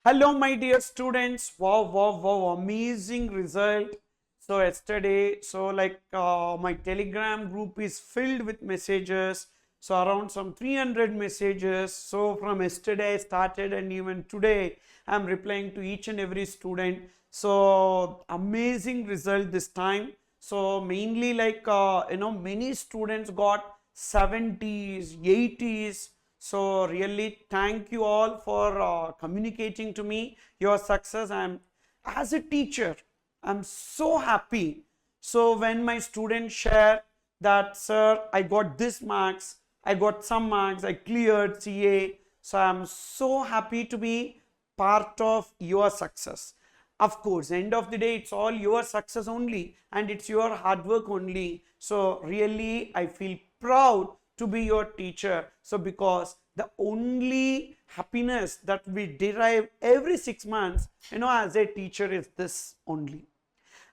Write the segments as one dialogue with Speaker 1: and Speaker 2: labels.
Speaker 1: Hello, my dear students. Wow, wow, wow, amazing result. So, yesterday, my Telegram group is filled with messages. So, around some 300 messages. So, from yesterday I started, and even today I'm replying to each and every student. So, amazing result this time. So, mainly many students got 70s, 80s. So really thank you all for communicating to me your success. As a teacher, I'm so happy. So when my students share that, sir, I got this marks, I got some marks, I cleared CA. So I'm so happy to be part of your success. Of course, end of the day, it's all your success only, and it's your hard work only. So really, I feel proud to be your teacher. So because the only happiness that we derive every 6 months, as a teacher is this only.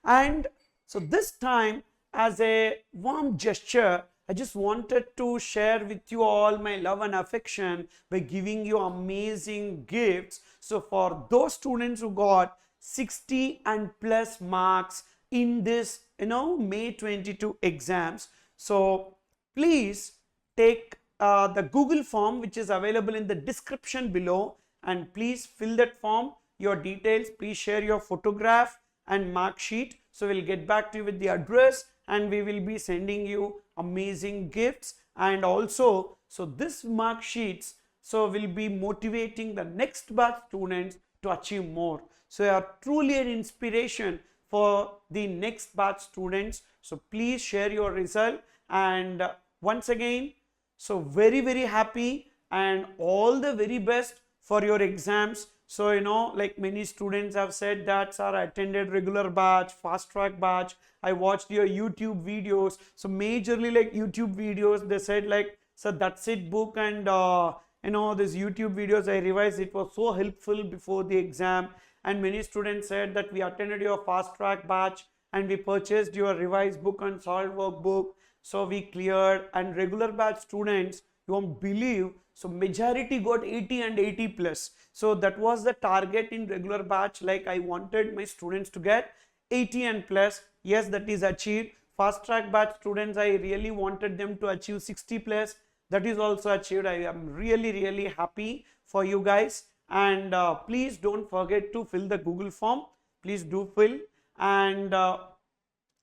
Speaker 1: And so this time, as a warm gesture, I just wanted to share with you all my love and affection by giving you amazing gifts. So for those students who got 60 and plus marks in this, May 22 exams, so please take the Google form which is available in the description below, and please fill that form, your details, please share your photograph and mark sheet. So we'll get back to you with the address, and we will be sending you amazing gifts. And also, so this mark sheets will be motivating the next batch students to achieve more. So you are truly an inspiration for the next batch students. So please share your result. And once again, so very happy and all the very best for your exams. So like many students have said that, sir, I attended regular batch, fast track batch, I watched your YouTube videos. So majorly like YouTube videos, they said like, sir, that's it book, and this YouTube videos I revised, it was so helpful before the exam. And many students said that we attended your fast track batch and we purchased your revised book and solved workbook, so we cleared. And regular batch students, you won't believe, so majority got 80 and 80 plus. So that was the target in regular batch. Like I wanted my students to get 80 and plus. Yes, that is achieved. Fast track batch students, I really wanted them to achieve 60 plus. That is also achieved. I am really happy for you guys. And please don't forget to fill the Google form. Please do fill. And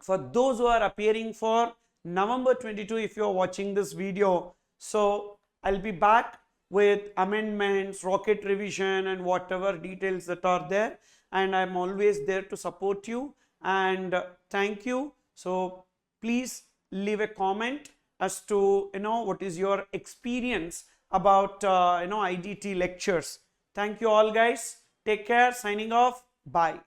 Speaker 1: for those who are appearing for November 22, if you are watching this video, so I'll be back with amendments, rocket revision, and whatever details that are there, and I'm always there to support you. And thank you. So please leave a comment as to what is your experience about IDT lectures. Thank you all guys. Take care. Signing off. Bye.